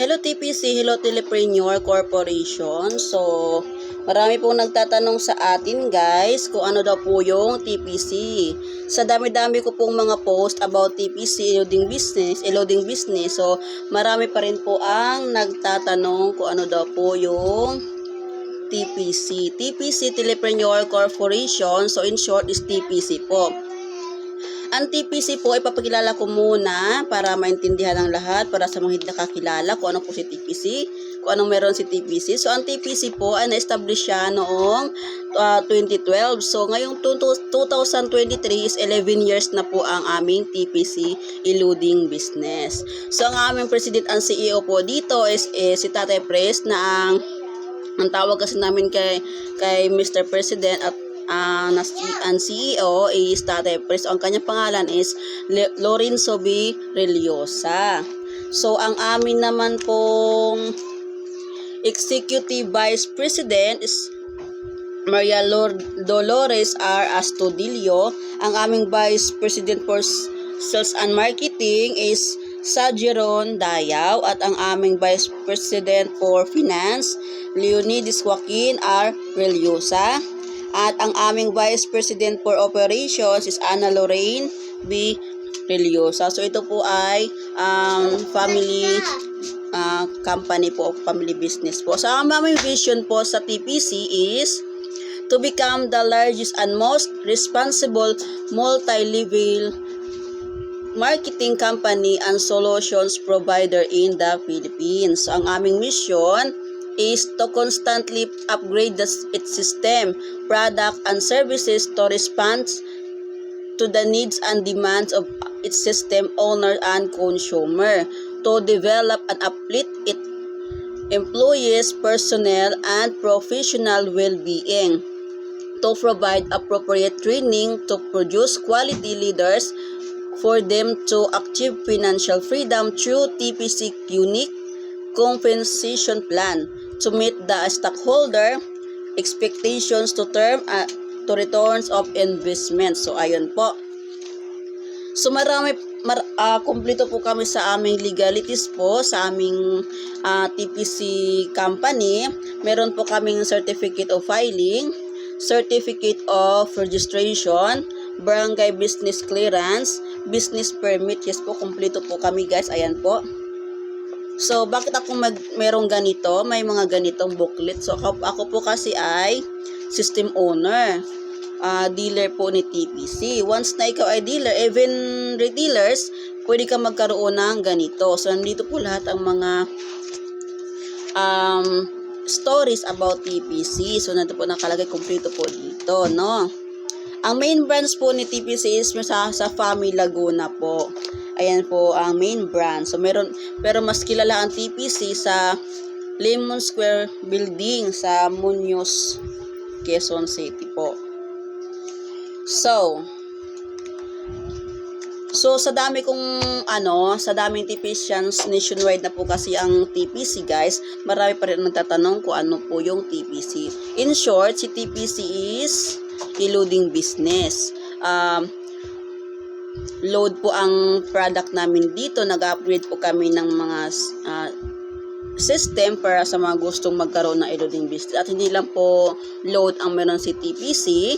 Hello TPC, hello Telepreneur Corporation. So, marami pong nagtatanong sa atin guys kung ano daw po yung TPC. Sa dami-dami ko pong mga post about TPC, loading business. So, marami pa rin po ang nagtatanong kung ano daw po yung TPC. TPC, Telepreneur Corporation. So, in short is TPC po. Ang TPC po, ipapakilala ko muna para maintindihan ng lahat, para sa mga hindi nakakilala kung ano po si TPC, kung anong meron si TPC. So, ang TPC po ay na-establish siya noong 2012. So, ngayong 2023 is 11 years na po ang aming TPC eluding business. So, ang aming President and CEO po dito is si Tatay Pres na ang tawag kasi namin kay Mr. President at ang CEO is Tatay Pres. Ang kanyang pangalan is Lorenzo B. Reliosa. So, ang amin naman pong Executive Vice President is Maria Dolores R. Astudillo. Ang aming Vice President for Sales and Marketing is Sajeron Dayaw. At ang aming Vice President for Finance, Leonidas Joaquin R. Reliosa. At ang aming Vice President for Operations is Ana Lorraine B. Reliosa. So, ito po ay family company po, family business po. So, ang aming vision po sa TPC is to become the largest and most responsible multi-level marketing company and solutions provider in the Philippines. So, ang aming mission is to constantly upgrade its system, product, and services to respond to the needs and demands of its system owner and consumer, to develop and uplift its employees, personnel, and professional well-being, to provide appropriate training to produce quality leaders for them to achieve financial freedom through TPC unique compensation plan, to meet the stockholder expectations to returns of investment. So, ayun po. So, kumpleto po kami sa aming legalities po, sa aming TPC company. Meron po kaming certificate of filing, certificate of registration, barangay business clearance, business permit. Yes po, kumpleto po kami guys. Ayan po. So, bakit ako merong ganito? May mga ganitong booklet. So, ako po kasi ay system owner. Dealer po ni TPC. Once na ikaw ay dealer, even retailers, pwede ka magkaroon ng ganito. So, nandito po lahat ang mga stories about TPC. So, nandito po nakalagay, kompleto po dito, no? Ang main branch po ni TPC is sa Fami Laguna po. Ayan po ang main branch. So, pero mas kilala ang TPC sa Lemon Square Building sa Muñoz, Quezon City po. So sa daming TPCians nationwide na po kasi ang TPC guys, marami pa rin nagtatanong kung ano po yung TPC. In short, si TPC is eluding business. Load po ang product namin dito. Nag-upgrade po kami ng mga system para sa mga gustong magkaroon ng eluding business. At hindi lang po load ang meron si TPC.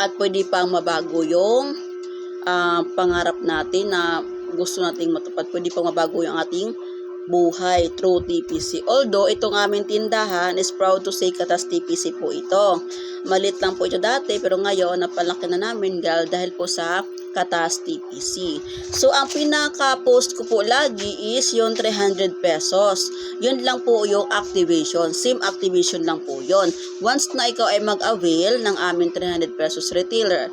At pwede pang mabago yung pangarap natin na gusto nating matupad. Pwede pang mabago yung ating buhay through TPC. Although, itong aming tindahan is proud to say Katas TPC po ito. Malit lang po ito dati, pero ngayon napalaki na namin dahil po sa Katas TPC. So, ang pinaka-post ko po lagi is yung 300 pesos. Yun lang po yung activation. SIM activation lang po yun. Once na ikaw ay mag-avail ng aming 300 pesos retailer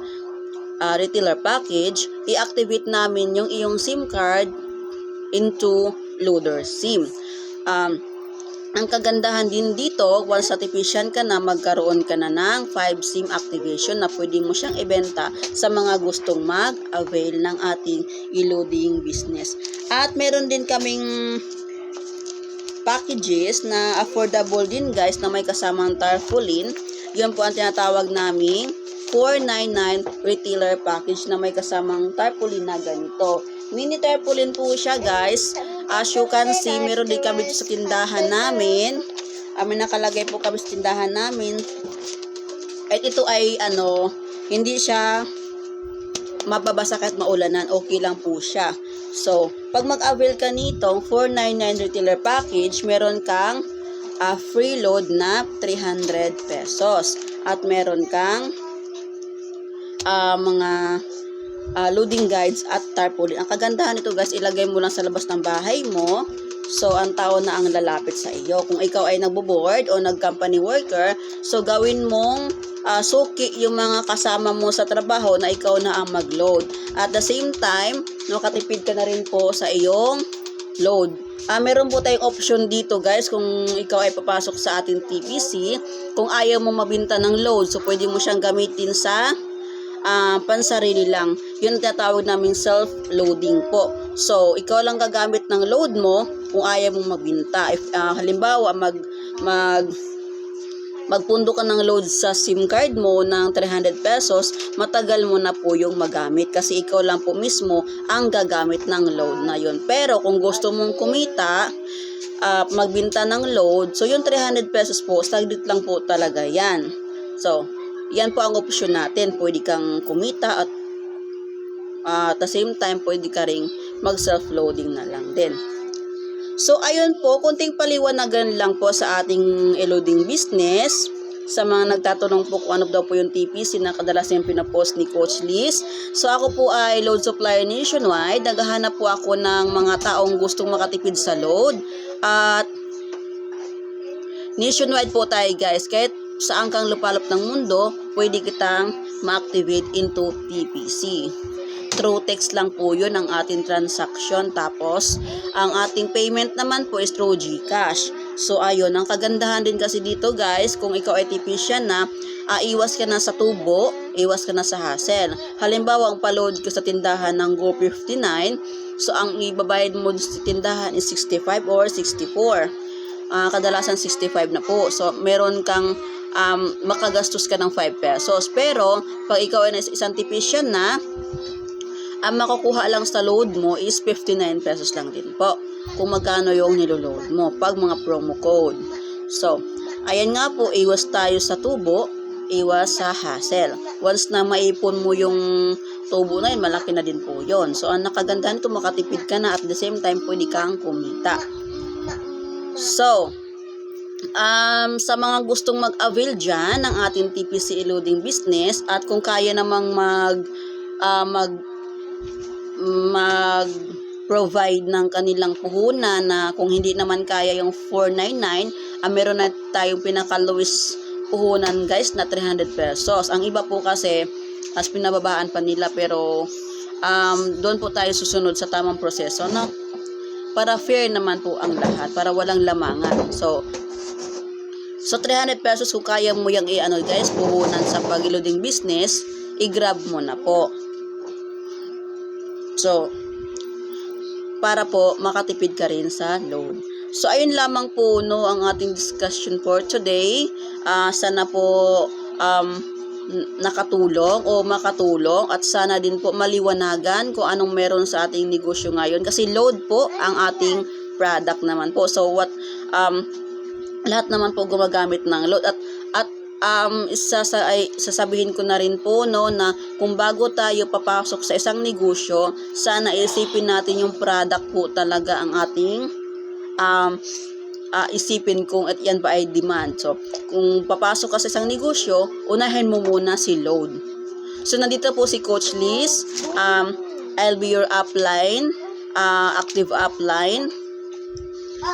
package, i-activate namin yung iyong SIM card into loader SIM. Ang kagandahan din dito, once activation ka na, magkaroon ka na ng 5 SIM activation na pwede mo siyang ibenta sa mga gustong mag-avail ng ating eluding business. At meron din kaming packages na affordable din guys, na may kasamang tarpaulin. Yun po ang tinatawag naming 499 retailer package na may kasamang tarpaulin na ganito. Mini tarpaulin po siya guys. As you can see, meron din kami dito sa tindahan namin. May nakalagay po kami sa tindahan namin. At ito ay hindi siya mababasa kahit maulanan. Okay lang po siya. So, pag mag-avail ka nitong 499 retailer package, meron kang free load na 300 pesos. At meron kang mga loading guides at tarpaulin. Ang kagandahan nito guys, ilagay mo lang sa labas ng bahay mo. So, ang tao na ang lalapit sa iyo. Kung ikaw ay nagbo-board o nag-company worker, so gawin mong suki yung mga kasama mo sa trabaho na ikaw na ang mag-load. At the same time, makatipid ka na rin po sa iyong load. Meron po tayong option dito guys, kung ikaw ay papasok sa ating TPC, kung ayaw mo mabinta ng load, so pwede mo siyang gamitin sa pansarili lang. Yun tatawag namin self-loading po. So, ikaw lang gagamit ng load mo kung ayaw mong magbinta. If halimbawa, magpundo ka ng load sa SIM card mo ng 300 pesos, matagal mo na po yung magamit kasi ikaw lang po mismo ang gagamit ng load na yun. Pero kung gusto mong kumita, magbinta ng load, so yung 300 pesos po, saglit lang po talaga yan. So, yan po ang option natin. Pwede kang kumita at the same time, pwede ka ring mag-self-loading na lang din. So, ayun po, kunting paliwanagan lang po sa ating e-loading business. Sa mga nagtatanong po kung ano daw po yung TPC na kadalasan yung pinapost ni Coach Liz. So, ako po ay load supplier nationwide. Naghahanap po ako ng mga taong gustong makatipid sa load. At nationwide po tayo guys. Kahit saan kang lupalop ng mundo, pwede kitang ma-activate into TPC. Through text lang po yun ang ating transaction. Tapos, ang ating payment naman po is through GCash. So, ayun. Ang kagandahan din kasi dito guys, kung ikaw ay TPCian na, iwas ka na sa tubo, iwas ka na sa hassle. Halimbawa, ang paload ko sa tindahan ng Go 59, so ang ibabayad mo sa tindahan is 65 or 64. Kadalasan 65 na po. So, meron kang makagastos ka ng 5 pesos. Pero, pag ikaw ay isang TPCian na, ang makukuha lang sa load mo is 59 pesos lang din po. Kung magkano yung niloload mo pag mga promo code. So, ayan nga po, iwas tayo sa tubo, iwas sa hassle. Once na maipon mo yung tubo na yun, malaki na din po yun. So, ang nakagandahan ito, makatipid ka na at the same time, pwede kang kumita. So, sa mga gustong mag-avail dyan ng ating TPC e-loading business at kung kaya namang mag-provide ng kanilang puhunan na kung hindi naman kaya yung 499, meron na tayong pinaka-lowest puhunan guys na 300 pesos. Ang iba po kasi as pinababaan pa nila pero doon po tayo susunod sa tamang proseso para fair naman po ang lahat, para walang lamangan. So 300 pesos kung kaya mo yung guys, puhunan sa pag-loading business, i-grab mo na po. So, para po makatipid ka rin sa load. So, ayun lamang po ang ating discussion for today. Sana po nakatulong o makatulong at sana din po maliwanagan kung anong meron sa ating negosyo ngayon. Kasi load po ang ating product naman po. So, lahat naman po gumagamit ng load at sasabihin ko na rin po na kung bago tayo papasok sa isang negosyo, sana isipin natin yung product po talaga ang ating isipin kung at yan ba ay demand. So, kung papasok ka sa isang negosyo, unahin mo muna si load. So, nandito po si Coach Liz. I'll be your upline, active upline.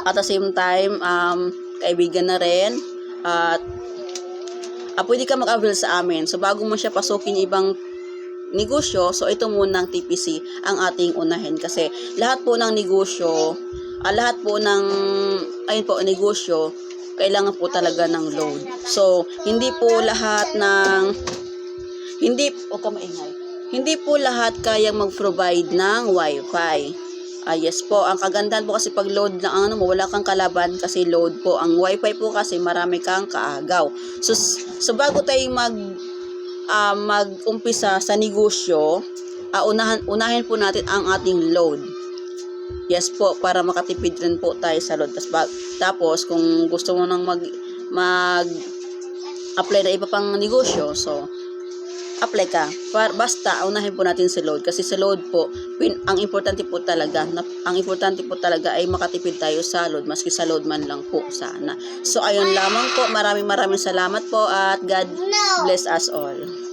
At the same time, kaibigan na rin at pwede ka mag-avail sa amin. So, bago mo siya pasukin ibang negosyo, so ito muna ang TPC ang ating unahin kasi lahat po ng negosyo, negosyo, kailangan po talaga ng load. So, hindi po lahat kayang mag-provide ng Wi-Fi. Yes po, ang kagandahan po kasi pag load lang wala kang kalaban kasi load po. Ang wifi po kasi marami kang kaagaw. So bago tayo mag-umpisa sa negosyo, unahin po natin ang ating load. Yes po, para makatipid rin po tayo sa load. Tapos kung gusto mo nang mag apply na iba pang negosyo, so apply ka. Basta unahin po natin si load kasi si load po ang importante po talaga ay makatipid tayo sa load, maski sa load man lang po sana. So ayun lamang po, maraming salamat po at God bless us all.